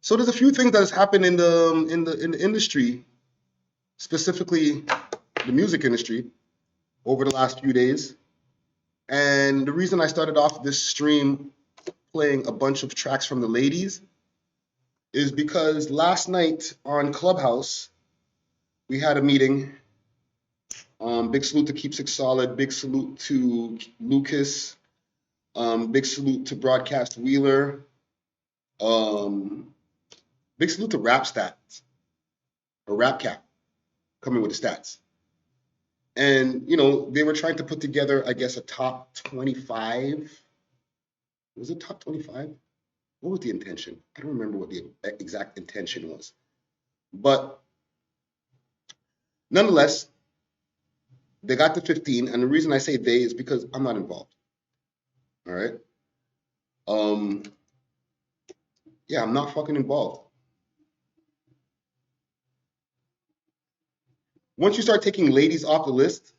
So there's a few things that has happened in the industry, specifically the music industry, over the last few days. And the reason I started off this stream playing a bunch of tracks from the ladies is because last night on Clubhouse, we had a meeting. Big salute to Keep Six Solid. Big salute to Lucas. Big salute to Broadcast Wheeler. Big salute to Rap Stats, or Rap Cap, coming with the stats. And, you know, they were trying to put together, I guess, a top 25. Was it top 25? What was the intention? I don't remember what the exact intention was. But nonetheless, they got to 15. And the reason I say they is because I'm not involved. All right? Yeah, I'm not fucking involved. Once you start taking ladies off the list,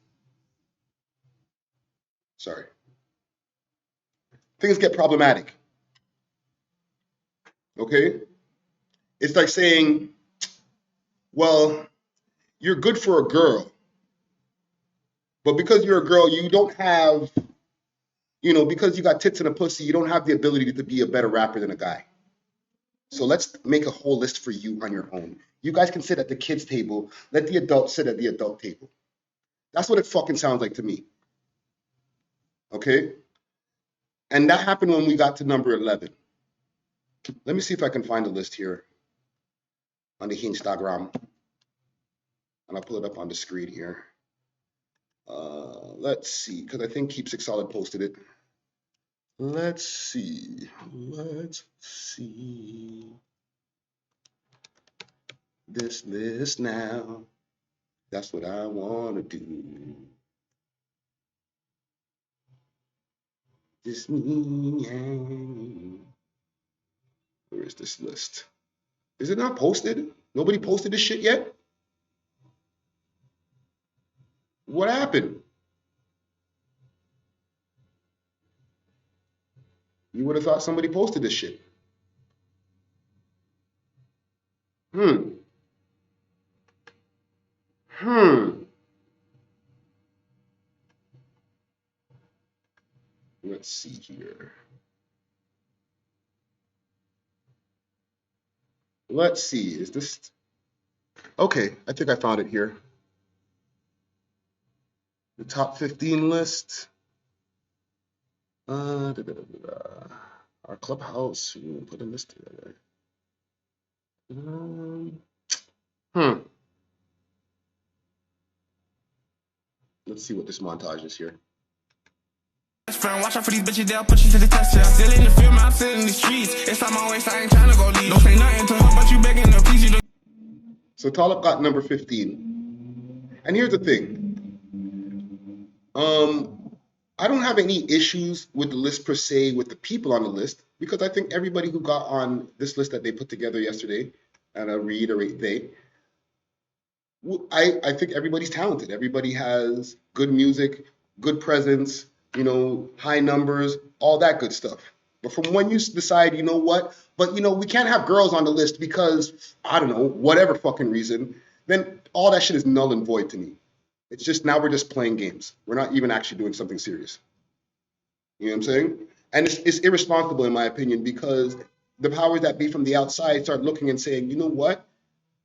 things get problematic. Okay? It's like saying, well, you're good for a girl, but because you're a girl, you don't have, you know, because you got tits and a pussy, you don't have the ability to be a better rapper than a guy. So let's make a whole list for you on your own. You guys can sit at the kids' table. Let the adults sit at the adult table. That's what it fucking sounds like to me. Okay? And that happened when we got to number 11. Let me see if I can find a list here on the Instagram. And I'll pull it up on the screen here. Let's see, because I think Keep Six Solid posted it. Let's see. This list now. That's what I want to do. This me. Where is this list? Is it not posted? Nobody posted this shit yet? What happened? You would have thought somebody posted this shit. Let's see here. Let's see, is this... Okay, I think I found it here. The top 15 list. Our Clubhouse, we put a list together. Let's see what this montage is here. Friend, watch out for these bitches, they'll put you to the test. I'm still in the film, I'm still in the streets. It's on my waist, I ain't trying to go leave. Don't say nothing to her, but you begging to please you. So Talib got number 15. And here's the thing. I don't have any issues with the list per se, with the people on the list, because I think everybody who got on this list that they put together yesterday, and I'll reiterate I think everybody's talented. Everybody has good music, good presence, you know, high numbers, all that good stuff. But from when you decide, you know what, but, you know, we can't have girls on the list because, I don't know, whatever fucking reason, then all that shit is null and void to me. It's just, now we're just playing games. We're not even actually doing something serious. You know what I'm saying? And it's irresponsible, in my opinion, because the powers that be from the outside start looking and saying, you know what?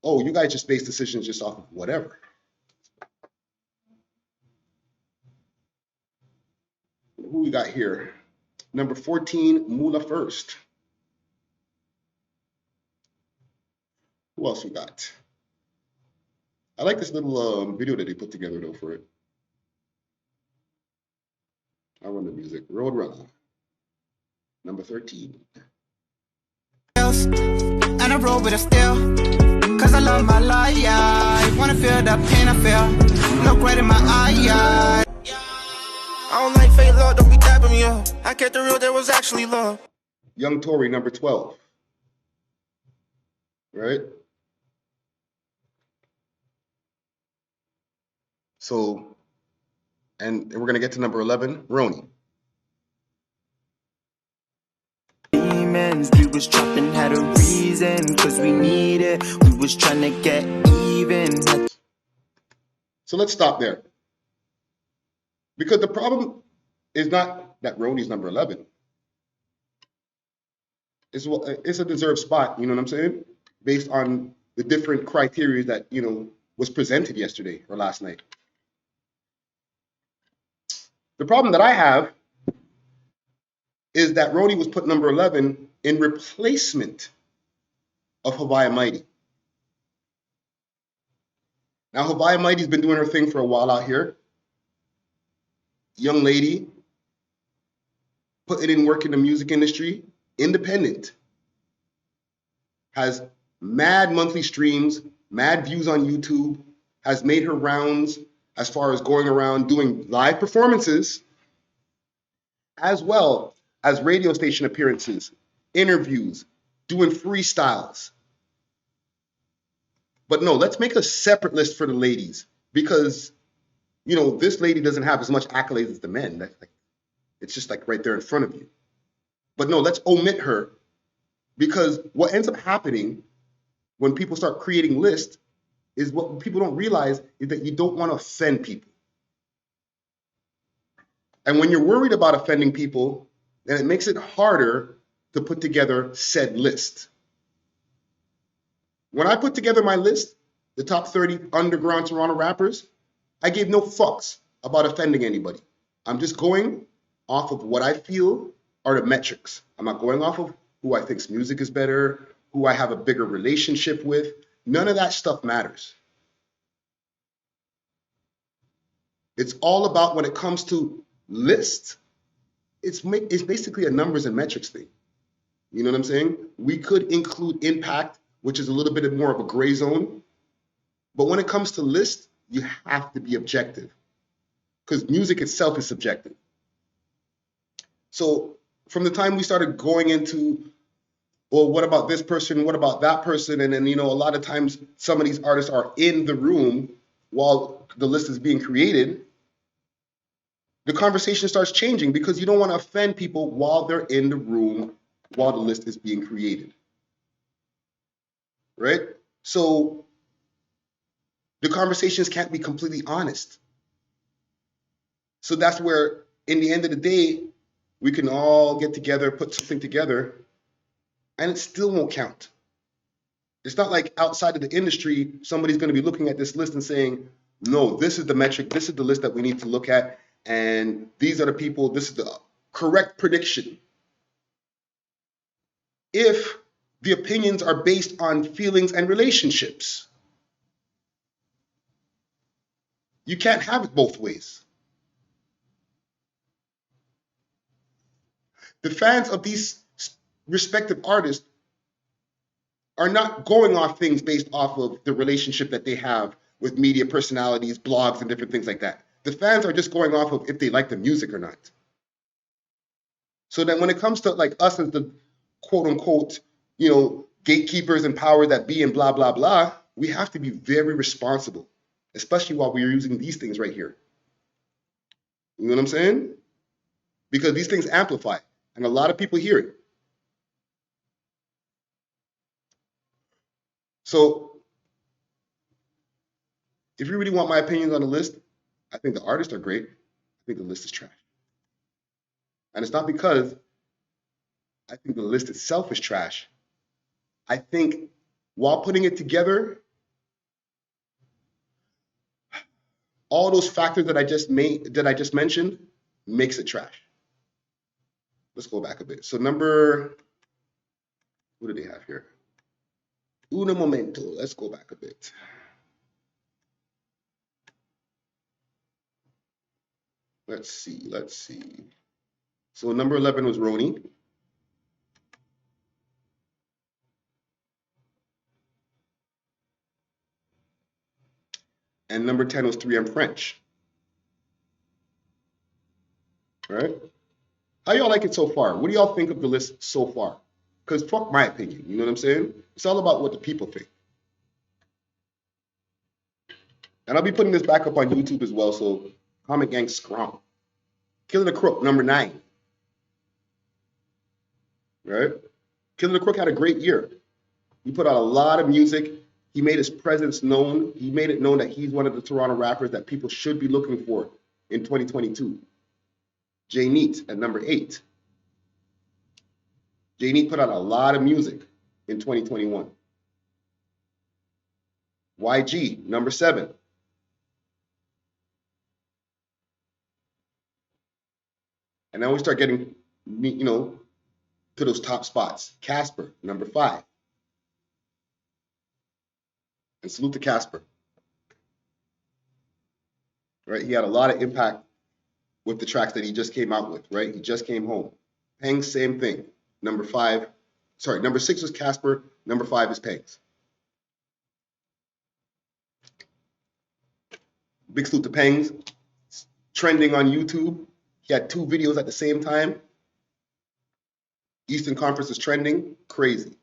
Oh, you guys just base decisions just off of whatever. Who we got here? Number 14, Mula First. Who else we got? I like this little video that they put together, though, for it. I run the music. Roadrunner. Number 13. And I roll with a still, cause I love my life. Wanna feel the pain I feel. Look right in my eye. I don't like fake love, don't be tapping me up. I kept the real, there was actually love. Young Tory, number 12. Right? So, and we're going to get to number 11, Roni. Demons, we was trapping, had a reason. was trying to get even. So let's stop there. Because the problem is not that Roni's number 11. It's a deserved spot, you know what I'm saying? Based on the different criteria that, was presented yesterday or last night. The problem that I have is that Roni was put number 11 in replacement of Hawaii Mighty. Now, Hawaii Mighty's been doing her thing for a while out here. Young lady, putting in work in the music industry, independent. Has mad monthly streams, mad views on YouTube, has made her rounds as far as going around doing live performances, as well as radio station appearances, interviews, doing freestyles. But no, let's make a separate list for the ladies because, this lady doesn't have as much accolades as the men. It's just like right there in front of you. But no, let's omit her because what ends up happening when people start creating lists is what people don't realize is that you don't want to offend people. And when you're worried about offending people, then it makes it harder to put together said list. When I put together my list, the top 30 underground Toronto rappers, I gave no fucks about offending anybody. I'm just going off of what I feel are the metrics. I'm not going off of who I think's music is better, who I have a bigger relationship with. None of that stuff matters. It's all about when it comes to list, it's basically a numbers and metrics thing. You know what I'm saying? We could include impact, which is a little bit more of a gray zone. But when it comes to list, you have to be objective because music itself is subjective. So from the time we started going into, well, what about this person? What about that person? And then, a lot of times some of these artists are in the room while the list is being created. The conversation starts changing because you don't want to offend people while they're in the room while the list is being created. Right? So the conversations can't be completely honest. So that's where, in the end of the day, we can all get together, put something together, and it still won't count. It's not like outside of the industry, somebody's going to be looking at this list and saying, no, this is the metric, this is the list that we need to look at, and these are the people, this is the correct prediction. If the opinions are based on feelings and relationships, you can't have it both ways. The fans of these respective artists are not going off things based off of the relationship that they have with media personalities, blogs, and different things like that. The fans are just going off of if they like the music or not. So that when it comes to like us as the quote unquote, gatekeepers and power that be and blah, blah, blah, we have to be very responsible, especially while we're using these things right here. You know what I'm saying? Because these things amplify and a lot of people hear it. So if you really want my opinions on the list, I think the artists are great. I think the list is trash. And it's not because I think the list itself is trash. I think while putting it together, all those factors that I just mentioned makes it trash. Let's go back a bit. So what do they have here? Uno momento. Let's go back a bit. Let's see. So number 11 was Roni. And number 10 was 3M French. Right? How y'all like it so far? What do y'all think of the list so far? Because fuck my opinion, you know what I'm saying? It's all about what the people think. And I'll be putting this back up on YouTube as well, so Comic Gang Scrum. Killer the Crook, number 9. Right? Killer the Crook had a great year. He put out a lot of music. He made his presence known. He made it known that he's one of the Toronto rappers that people should be looking for in 2022. Jay Neat at number 8. Jay Neat put out a lot of music in 2021. YG, number 7. And then we start getting, to those top spots. Casper, number 5. And salute to Casper. Right? He had a lot of impact with the tracks that he just came out with, right? He just came home. Pangs, same thing. Number 6 was Casper. Number 5 is Pangs. Big salute to Pangs. Trending on YouTube. He had 2 videos at the same time. Eastern Conference is trending. Crazy.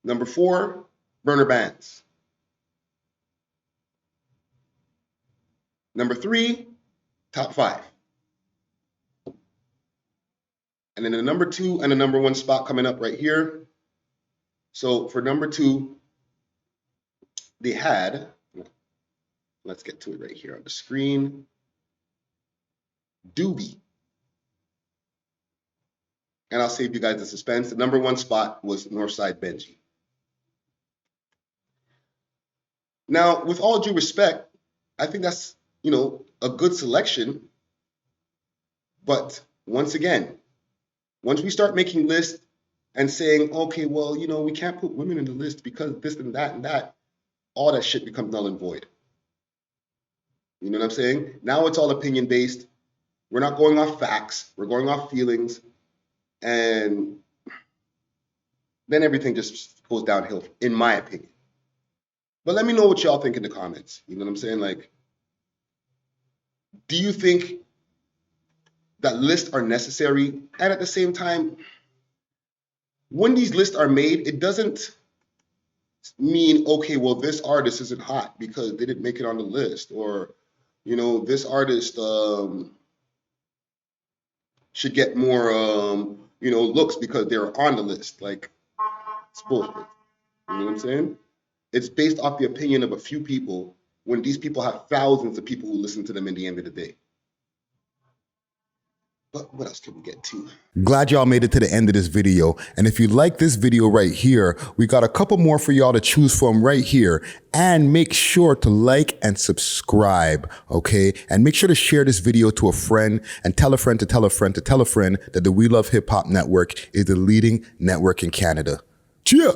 Number 4, Burner Bands. Number 3, top 5. And then the number 2 and the number 1 spot coming up right here. So for number 2, they had, let's get to it right here on the screen. Doobie. And I'll save you guys the suspense. The number 1 spot was Northside Benji. Now, with all due respect, I think that's, a good selection. But once again, once we start making lists and saying, okay, well, we can't put women in the list because this and that, all that shit becomes null and void. You know what I'm saying? Now it's all opinion based. We're not going off facts. We're going off feelings. And then everything just goes downhill, in my opinion. But let me know what y'all think in the comments. You know what I'm saying? Like, do you think that lists are necessary? And at the same time, when these lists are made, it doesn't mean, okay, well, this artist isn't hot because they didn't make it on the list. Or, this artist should get more, looks because they're on the list. Like, it's bullshit. You know what I'm saying? It's based off the opinion of a few people when these people have thousands of people who listen to them in the end of the day. But what else can we get to? Glad y'all made it to the end of this video. And if you like this video right here, we got a couple more for y'all to choose from right here. And make sure to like and subscribe, okay? And make sure to share this video to a friend and tell a friend to tell a friend to tell a friend that the We Love Hip Hop Network is the leading network in Canada. Cheer!